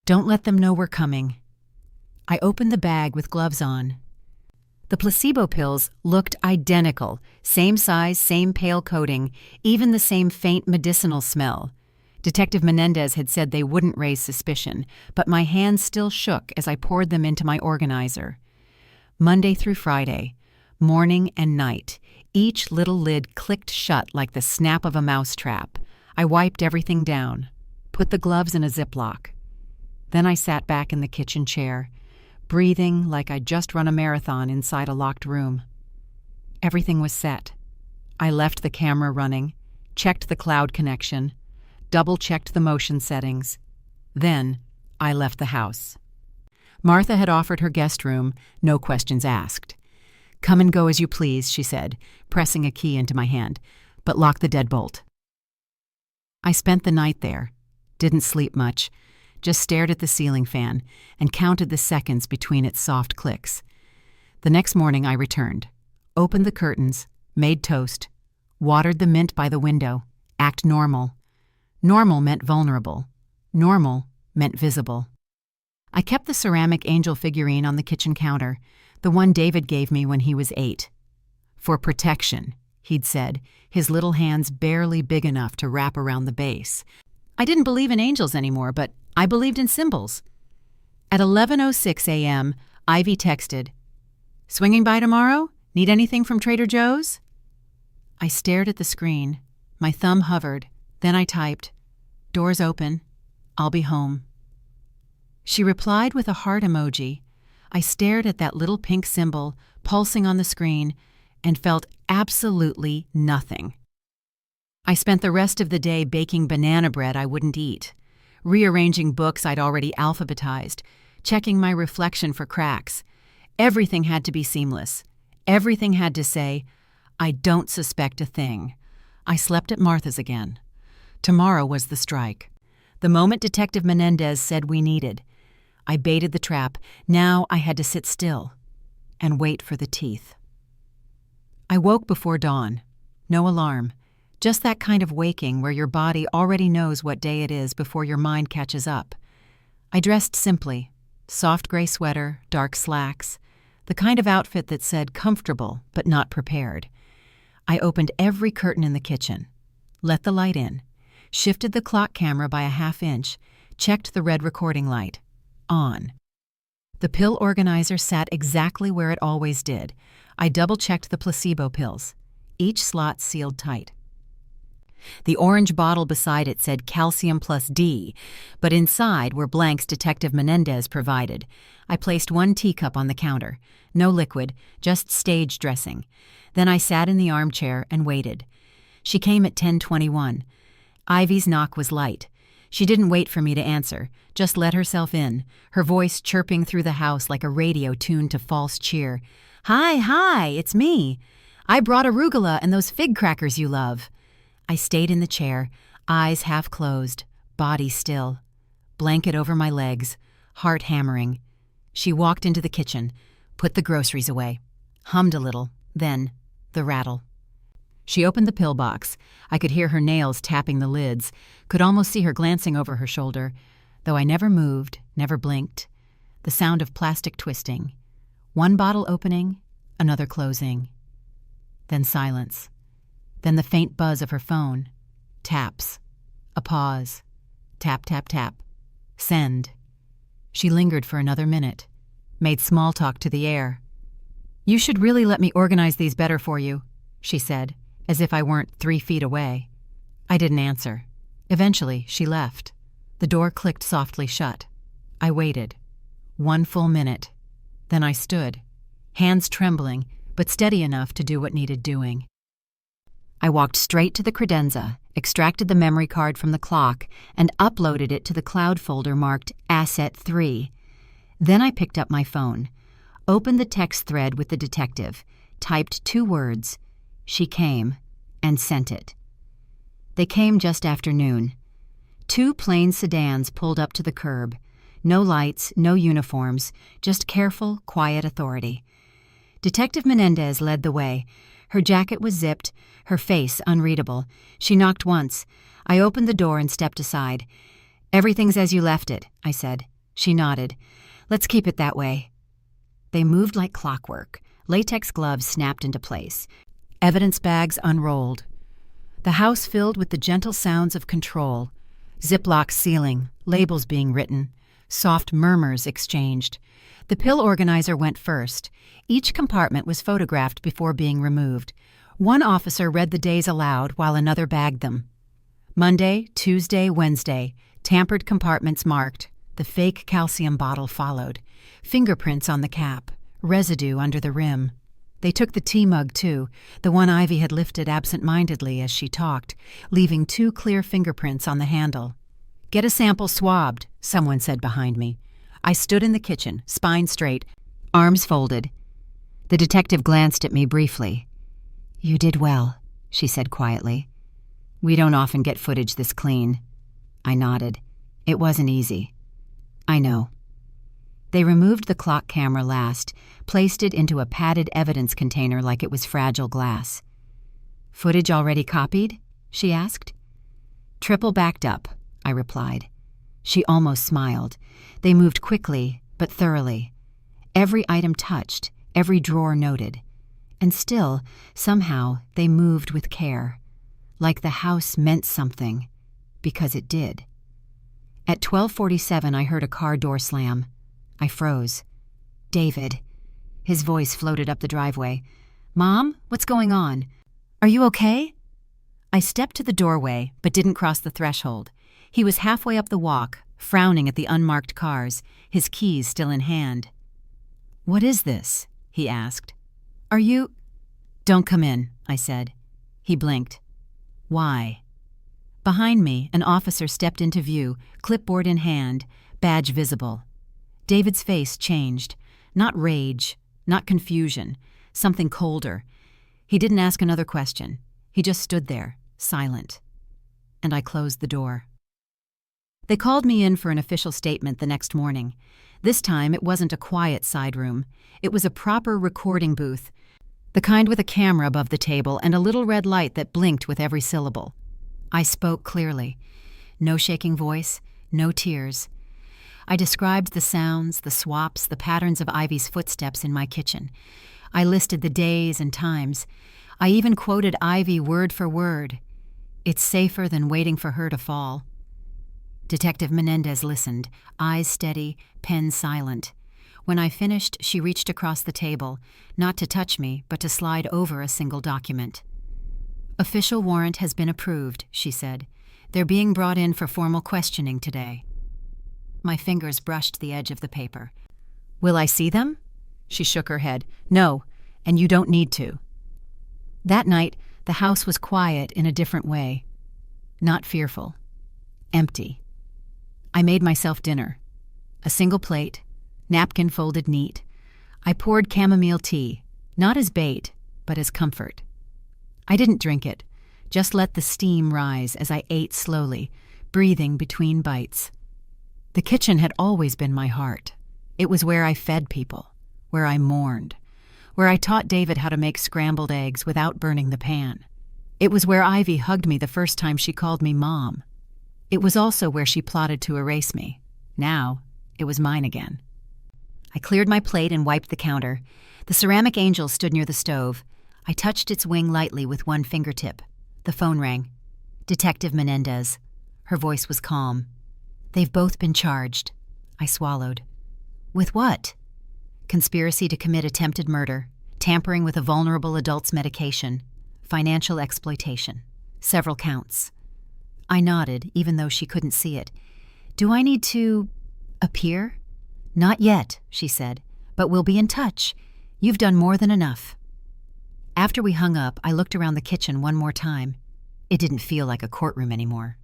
Don't let them know we're coming. I opened the bag with gloves on. The placebo pills looked identical, same size, same pale coating, even the same faint medicinal smell. Detective Menendez had said they wouldn't raise suspicion, but my hands still shook as I poured them into my organizer. Monday through Friday, morning and night, each little lid clicked shut like the snap of a mousetrap. I wiped everything down, put the gloves in a Ziploc. Then I sat back in the kitchen chair, breathing like I'd just run a marathon inside a locked room. Everything was set. I left the camera running, checked the cloud connection, double-checked the motion settings. Then I left the house. Martha had offered her guest room, no questions asked. Come and go as you please, she said, pressing a key into my hand, but lock the deadbolt. I spent the night there, didn't sleep much, just stared at the ceiling fan and counted the seconds between its soft clicks. The next morning I returned, opened the curtains, made toast, watered the mint by the window, act normal. Normal meant vulnerable. Normal meant visible. I kept the ceramic angel figurine on the kitchen counter, the one David gave me when he was 8. For protection, he'd said, his little hands barely big enough to wrap around the base. I didn't believe in angels anymore, but I believed in symbols. At 11:06 a.m., Ivy texted, "Swinging by tomorrow? Need anything from Trader Joe's?" I stared at the screen. My thumb hovered. Then I typed, "Doors open. I'll be home." She replied with a heart emoji. I stared at that little pink symbol pulsing on the screen and felt absolutely nothing. I spent the rest of the day baking banana bread I wouldn't eat, rearranging books I'd already alphabetized, checking my reflection for cracks. Everything had to be seamless. Everything had to say, "I don't suspect a thing." I slept at Martha's again. Tomorrow was the strike. The moment Detective Menendez said we needed. I baited the trap. Now I had to sit still and wait for the teeth. I woke before dawn. No alarm. Just that kind of waking where your body already knows what day it is before your mind catches up. I dressed simply. Soft gray sweater, dark slacks. The kind of outfit that said comfortable but not prepared. I opened every curtain in the kitchen. Let the light in. Shifted the clock camera by a half-inch. Checked the red recording light. On. The pill organizer sat exactly where it always did. I double-checked the placebo pills. Each slot sealed tight. The orange bottle beside it said calcium plus D, but inside were blanks Detective Menendez provided. I placed one teacup on the counter. No liquid, just stage dressing. Then I sat in the armchair and waited. She came at 10:21. Ivy's knock was light. She didn't wait for me to answer, just let herself in, her voice chirping through the house like a radio tuned to false cheer. Hi, it's me. I brought arugula and those fig crackers you love." I stayed in the chair, eyes half closed, body still. Blanket over my legs, heart hammering. She walked into the kitchen, put the groceries away, hummed a little, then the rattle. She opened the pill box. I could hear her nails tapping the lids, could almost see her glancing over her shoulder, though I never moved, never blinked. The sound of plastic twisting. One bottle opening, another closing. Then silence. Then the faint buzz of her phone. Taps. A pause. Tap, tap, tap. Send. She lingered for another minute. Made small talk to the air. "You should really let me organize these better for you," she said, as if I weren't 3 feet away. I didn't answer. Eventually, she left. The door clicked softly shut. I waited. 1 full minute. Then I stood, hands trembling, but steady enough to do what needed doing. I walked straight to the credenza, extracted the memory card from the clock, and uploaded it to the cloud folder marked Asset 3. Then I picked up my phone. opened the text thread with the detective, typed 2 words, "She came," and sent it. They came just after noon. 2 plain sedans pulled up to the curb. No lights, no uniforms, just careful, quiet authority. Detective Menendez led the way. Her jacket was zipped, her face unreadable. She knocked once. I opened the door and stepped aside. "Everything's as you left it," I said. She nodded. "Let's keep it that way." They moved like clockwork. Latex gloves snapped into place. Evidence bags unrolled. The house filled with the gentle sounds of control. Ziplocs sealing, labels being written, soft murmurs exchanged. The pill organizer went first. Each compartment was photographed before being removed. One officer read the days aloud while another bagged them. Monday, Tuesday, Wednesday, tampered compartments marked. The fake calcium bottle followed. Fingerprints on the cap, residue under the rim. They took the tea mug, too, the one Ivy had lifted absent-mindedly as she talked, leaving 2 clear fingerprints on the handle. "Get a sample swabbed," someone said behind me. I stood in the kitchen, spine straight, arms folded. The detective glanced at me briefly. "You did well," she said quietly. "We don't often get footage this clean." I nodded. "It wasn't easy." "I know." They removed the clock camera last, placed it into a padded evidence container like it was fragile glass. "Footage already copied?" she asked. "Triple backed up," I replied. She almost smiled. They moved quickly, but thoroughly. Every item touched, every drawer noted. And still, somehow, they moved with care. Like the house meant something. Because it did. At 12:47, I heard a car door slam. I froze. "David." His voice floated up the driveway. "Mom, what's going on? Are you okay?" I stepped to the doorway, but didn't cross the threshold. He was halfway up the walk, frowning at the unmarked cars, his keys still in hand. "What is this?" he asked. "Are you—" "Don't come in," I said. He blinked. "Why?" Behind me, an officer stepped into view, clipboard in hand, badge visible. David's face changed. Not rage, not confusion, something colder. He didn't ask another question. He just stood there, silent. And I closed the door. They called me in for an official statement the next morning. This time it wasn't a quiet side room. It was a proper recording booth, the kind with a camera above the table and a little red light that blinked with every syllable. I spoke clearly. No shaking voice, no tears. I described the sounds, the swaps, the patterns of Ivy's footsteps in my kitchen. I listed the days and times. I even quoted Ivy word for word. "It's safer than waiting for her to fall." Detective Menendez listened, eyes steady, pen silent. When I finished, she reached across the table, not to touch me, but to slide over a single document. "Official warrant has been approved," she said. "They're being brought in for formal questioning today." My fingers brushed the edge of the paper. "Will I see them?" She shook her head. "No, and you don't need to." That night, the house was quiet in a different way. Not fearful. Empty. I made myself dinner. A single plate, napkin folded neat. I poured chamomile tea, not as bait, but as comfort. I didn't drink it, just let the steam rise as I ate slowly, breathing between bites. The kitchen had always been my heart. It was where I fed people, where I mourned, where I taught David how to make scrambled eggs without burning the pan. It was where Ivy hugged me the first time she called me Mom. It was also where she plotted to erase me. Now, it was mine again. I cleared my plate and wiped the counter. The ceramic angel stood near the stove. I touched its wing lightly with one fingertip. The phone rang. Detective Menendez. Her voice was calm. "They've both been charged." I swallowed. "With what?" "Conspiracy to commit attempted murder, tampering with a vulnerable adult's medication, financial exploitation. Several counts." I nodded, even though she couldn't see it. "Do I need to appear?" "Not yet," she said, "but we'll be in touch. You've done more than enough." After we hung up, I looked around the kitchen one more time. It didn't feel like a courtroom anymore.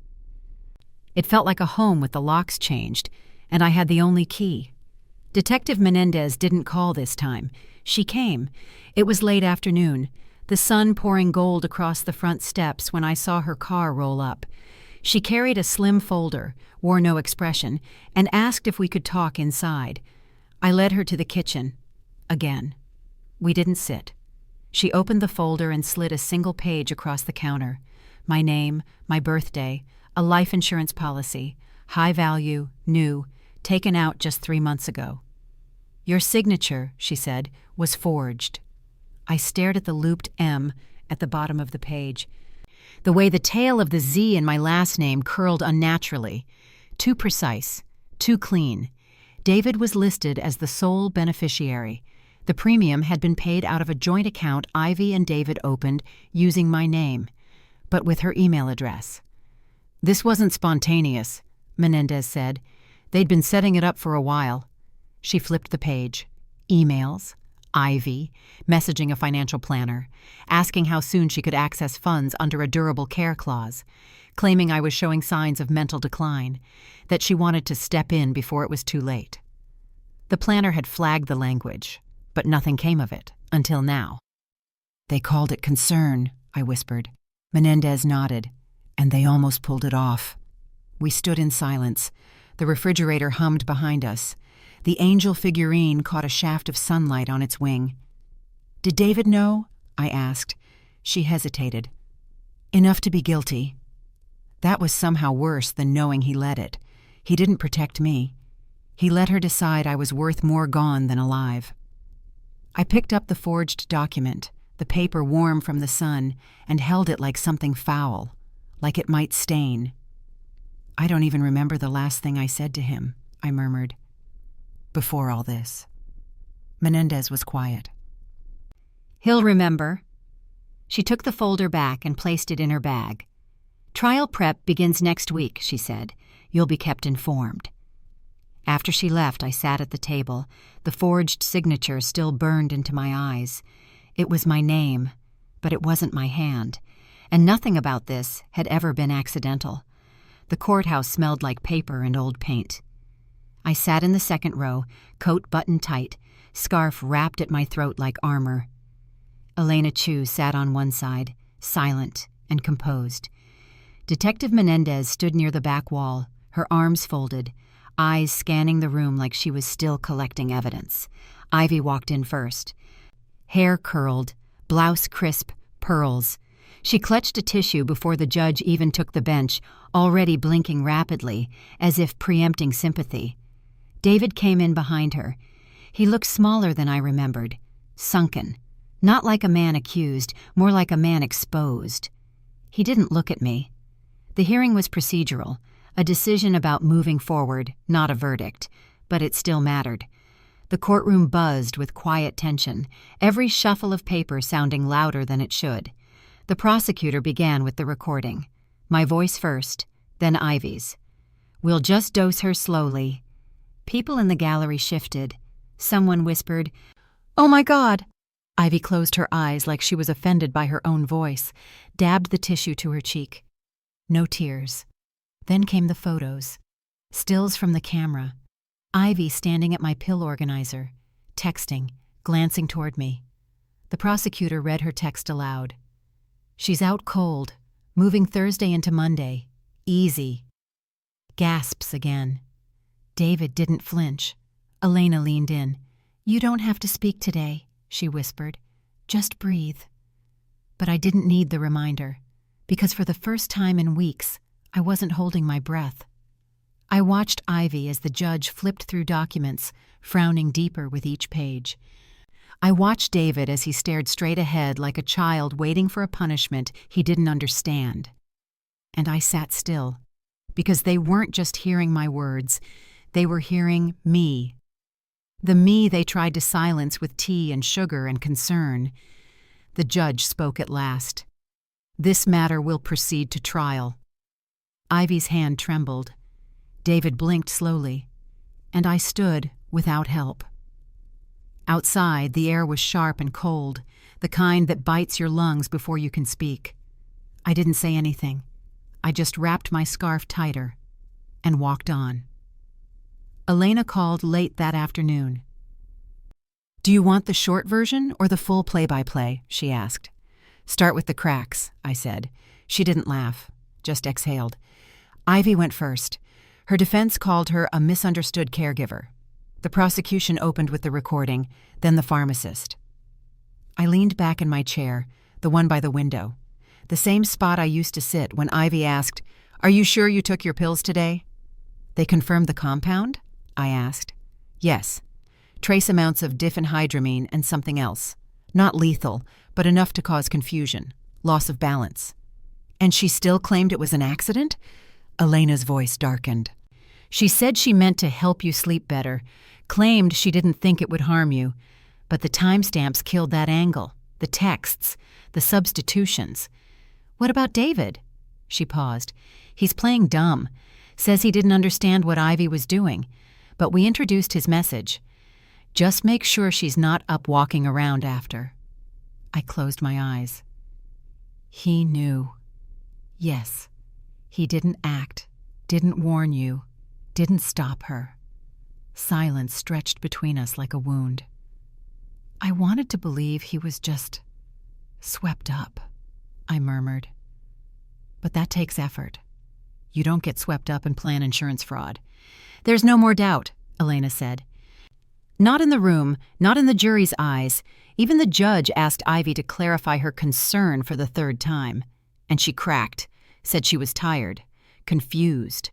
It felt like a home with the locks changed, and I had the only key. Detective Menendez didn't call this time. She came. It was late afternoon, the sun pouring gold across the front steps when I saw her car roll up. She carried a slim folder, wore no expression, and asked if we could talk inside. I led her to the kitchen. Again. We didn't sit. She opened the folder and slid a single page across the counter. My name, my birthday, a life insurance policy, high value, new, taken out just 3 months ago. Your signature, she said, was forged. I stared at the looped M at the bottom of the page. The way the tail of the Z in my last name curled unnaturally. Too precise, too clean. David was listed as the sole beneficiary. The premium had been paid out of a joint account Ivy and David opened using my name, but with her email address. This wasn't spontaneous, Menendez said. They'd been setting it up for a while. She flipped the page. Emails, Ivy, messaging a financial planner, asking how soon she could access funds under a durable care clause, claiming I was showing signs of mental decline, that she wanted to step in before it was too late. The planner had flagged the language, but nothing came of it, until now. They called it concern, I whispered. Menendez nodded, and they almost pulled it off. We stood in silence. The refrigerator hummed behind us. The angel figurine caught a shaft of sunlight on its wing. Did David know? I asked. She hesitated. Enough to be guilty. That was somehow worse than knowing he let it. He didn't protect me. He let her decide I was worth more gone than alive. I picked up the forged document, the paper warm from the sun, and held it like something foul, like it might stain. I don't even remember the last thing I said to him, I murmured. Before all this. Menendez was quiet. He'll remember. She took the folder back and placed it in her bag. Trial prep begins next week, she said. You'll be kept informed. After she left, I sat at the table, the forged signature still burned into my eyes. It was my name, but it wasn't my hand, and nothing about this had ever been accidental. The courthouse smelled like paper and old paint. I sat in the second row, coat buttoned tight, scarf wrapped at my throat like armor. Elena Chu sat on one side, silent and composed. Detective Menendez stood near the back wall, her arms folded, eyes scanning the room like she was still collecting evidence. Ivy walked in first. Hair curled, blouse crisp, pearls. She clutched a tissue before the judge even took the bench, already blinking rapidly, as if preempting sympathy. David came in behind her. He looked smaller than I remembered, sunken, not like a man accused, more like a man exposed. He didn't look at me. The hearing was procedural, a decision about moving forward, not a verdict, but it still mattered. The courtroom buzzed with quiet tension, every shuffle of paper sounding louder than it should. The prosecutor began with the recording. My voice first, then Ivy's. We'll just dose her slowly. People in the gallery shifted. Someone whispered, "Oh my God!" Ivy closed her eyes like she was offended by her own voice, dabbed the tissue to her cheek. No tears. Then came the photos. Stills from the camera. Ivy standing at my pill organizer, texting, glancing toward me. The prosecutor read her text aloud. She's out cold, moving Thursday into Monday. Easy. Gasps again. David didn't flinch. Elena leaned in. You don't have to speak today, she whispered. Just breathe. But I didn't need the reminder, because for the first time in weeks, I wasn't holding my breath. I watched Ivy as the judge flipped through documents, frowning deeper with each page. I watched David as he stared straight ahead like a child waiting for a punishment he didn't understand. And I sat still, because they weren't just hearing my words, they were hearing me. The me they tried to silence with tea and sugar and concern. The judge spoke at last. This matter will proceed to trial. Ivy's hand trembled. David blinked slowly, and I stood without help. Outside, the air was sharp and cold, the kind that bites your lungs before you can speak. I didn't say anything. I just wrapped my scarf tighter and walked on. Elena called late that afternoon. "Do you want the short version or the full play-by-play?" she asked. "Start with the cracks," I said. She didn't laugh, just exhaled. Ivy went first. Her defense called her a misunderstood caregiver. The prosecution opened with the recording, then the pharmacist. I leaned back in my chair, the one by the window, the same spot I used to sit when Ivy asked, "Are you sure you took your pills today?" "They confirmed the compound?" I asked. "Yes. Trace amounts of diphenhydramine and something else. Not lethal, but enough to cause confusion, loss of balance." "And she still claimed it was an accident?" Elena's voice darkened. "She said she meant to help you sleep better, claimed she didn't think it would harm you, but the timestamps killed that angle, the texts, the substitutions. What about David?" She paused. "He's playing dumb. Says he didn't understand what Ivy was doing, but we introduced his message. Just make sure she's not up walking around after." I closed my eyes. He knew. Yes. He didn't act, didn't warn you, didn't stop her. Silence stretched between us like a wound. I wanted to believe he was just swept up, I murmured. But that takes effort. You don't get swept up and plan insurance fraud. "There's no more doubt," Elena said. Not in the room, not in the jury's eyes. Even the judge asked Ivy to clarify her concern for the third time. And she cracked, said she was tired, confused.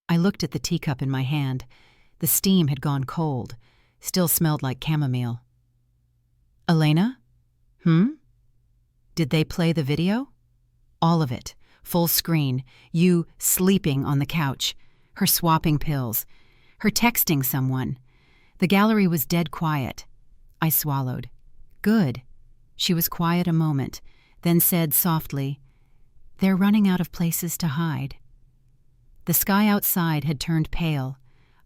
I looked at the teacup in my hand. The steam had gone cold, still smelled like chamomile. "Elena? Did they play the video?" "All of it. Full screen. You sleeping on the couch. Her swapping pills. Her texting someone. The gallery was dead quiet." I swallowed. "Good." She was quiet a moment, then said softly, "They're running out of places to hide." The sky outside had turned pale,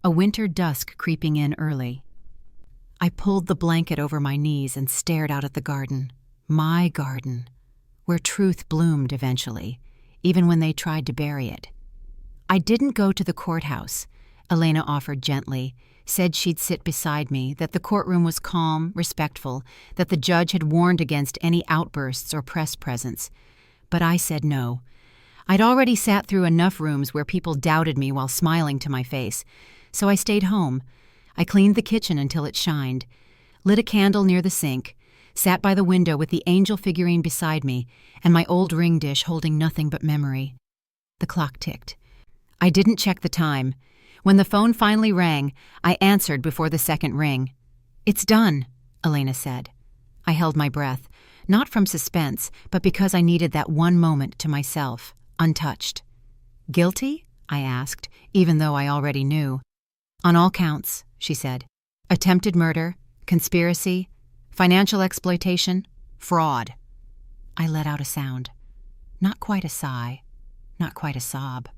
a winter dusk creeping in early. I pulled the blanket over my knees and stared out at the garden. My garden, where truth bloomed eventually, even when they tried to bury it. "I didn't go to the courthouse," Elena offered gently, said she'd sit beside me, that the courtroom was calm, respectful, that the judge had warned against any outbursts or press presence. But I said no. I'd already sat through enough rooms where people doubted me while smiling to my face, so I stayed home. I cleaned the kitchen until it shined, lit a candle near the sink, sat by the window with the angel figurine beside me and my old ring dish holding nothing but memory. The clock ticked. I didn't check the time. When the phone finally rang, I answered before the second ring. "It's done," Elena said. I held my breath, not from suspense, but because I needed that one moment to myself, untouched. "Guilty?" I asked, even though I already knew. "On all counts," she said. "Attempted murder, conspiracy, financial exploitation, fraud." I let out a sound. Not quite a sigh, not quite a sob.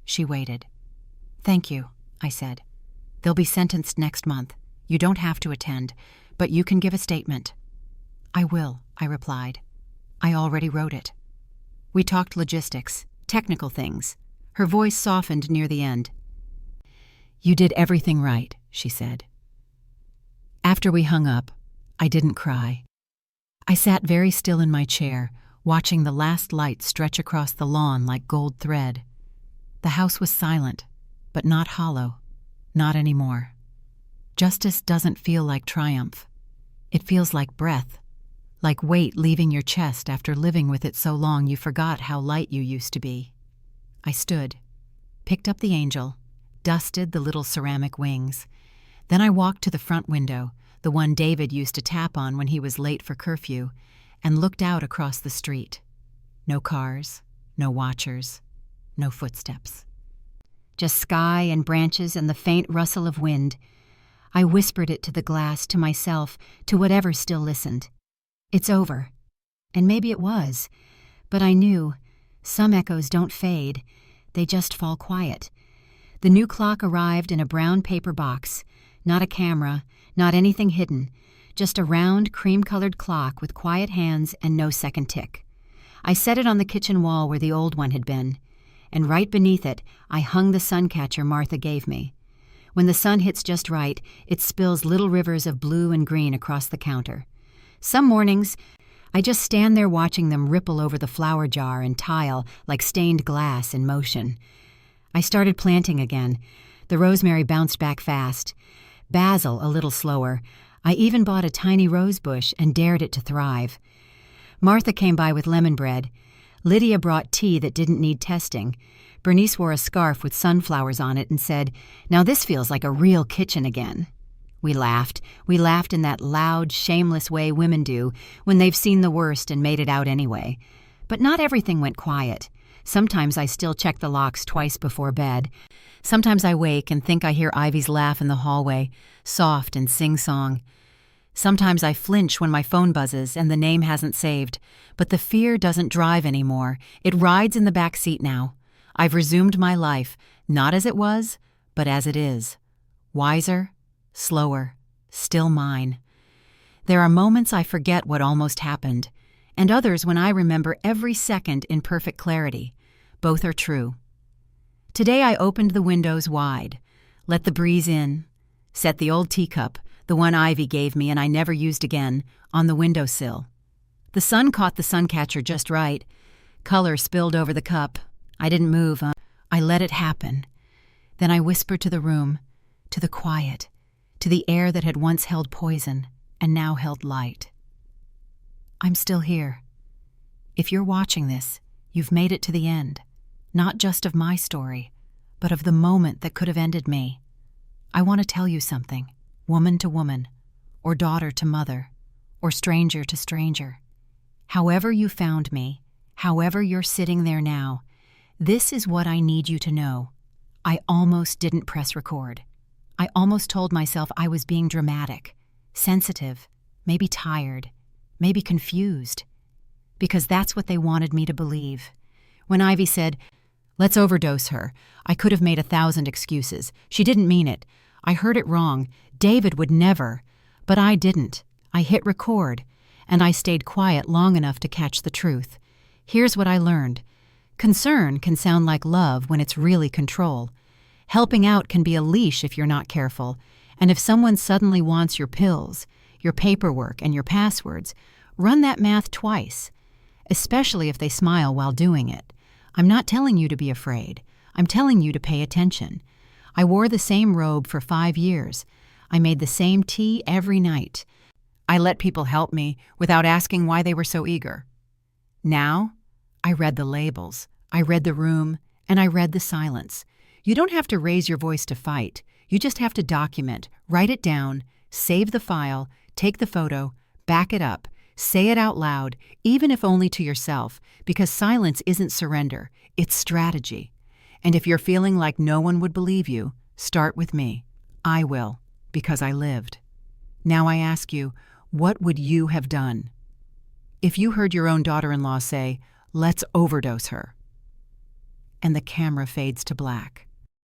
She waited. "Thank you," I said. "They'll be sentenced next month. You don't have to attend, but you can give a statement." "I will," I replied. "I already wrote it." We talked logistics, technical things. Her voice softened near the end. "You did everything right," she said. After we hung up, I didn't cry. I sat very still in my chair, watching the last light stretch across the lawn like gold thread. The house was silent, but not hollow. Not anymore. Justice doesn't feel like triumph. It feels like breath, like weight leaving your chest after living with it so long you forgot how light you used to be. I stood, picked up the angel, dusted the little ceramic wings. Then I walked to the front window, the one David used to tap on when he was late for curfew, and looked out across the street. No cars, no watchers, no footsteps. Just sky and branches and the faint rustle of wind. I whispered it to the glass, to myself, to whatever still listened. It's over. And maybe it was. But I knew. Some echoes don't fade. They just fall quiet. The new clock arrived in a brown paper box. Not a camera, not anything hidden. Just a round, cream-colored clock with quiet hands and no second tick. I set it on the kitchen wall where the old one had been. And right beneath it, I hung the sun catcher Martha gave me. When the sun hits just right, it spills little rivers of blue and green across the counter. Some mornings, I just stand there watching them ripple over the flour jar and tile like stained glass in motion. I started planting again. The rosemary bounced back fast. Basil a little slower. I even bought a tiny rose bush and dared it to thrive. Martha came by with lemon bread. Lydia brought tea that didn't need testing. Bernice wore a scarf with sunflowers on it and said, "Now this feels like a real kitchen again." We laughed. We laughed in that loud, shameless way women do when they've seen the worst and made it out anyway. But not everything went quiet. Sometimes I still check the locks twice before bed. Sometimes I wake and think I hear Ivy's laugh in the hallway, soft and sing-song. Sometimes I flinch when my phone buzzes and the name hasn't saved, but the fear doesn't drive anymore. It rides in the back seat now. I've resumed my life, not as it was, but as it is. Wiser, slower, still mine. There are moments I forget what almost happened, and others when I remember every second in perfect clarity. Both are true. Today I opened the windows wide, let the breeze in, set the old teacup, the one Ivy gave me and I never used again, on the windowsill. The sun caught the suncatcher just right. Color spilled over the cup. I didn't move. I let it happen. Then I whispered to the room, to the quiet, to the air that had once held poison and now held light. I'm still here. If you're watching this, you've made it to the end, not just of my story, but of the moment that could have ended me. I want to tell you something, woman to woman, or daughter to mother, or stranger to stranger. However you found me, however you're sitting there now, this is what I need you to know. I almost didn't press record. I almost told myself I was being dramatic, sensitive, maybe tired, maybe confused, because that's what they wanted me to believe. When Ivy said, "Let's overdose her," I could have made 1,000 excuses. She didn't mean it. I heard it wrong. David would never. But I didn't. I hit record, and I stayed quiet long enough to catch the truth. Here's what I learned. Concern can sound like love when it's really control. Helping out can be a leash if you're not careful, and if someone suddenly wants your pills, your paperwork, and your passwords, run that math twice, especially if they smile while doing it. I'm not telling you to be afraid. I'm telling you to pay attention. I wore the same robe for 5 years. I made the same tea every night. I let people help me without asking why they were so eager. Now, I read the labels, I read the room, and I read the silence. You don't have to raise your voice to fight. You just have to document, write it down, save the file, take the photo, back it up, say it out loud, even if only to yourself, because silence isn't surrender, it's strategy. And if you're feeling like no one would believe you, start with me. I will, because I lived. Now I ask you, what would you have done? If you heard your own daughter-in-law say, "Let's overdose her," and the camera fades to black.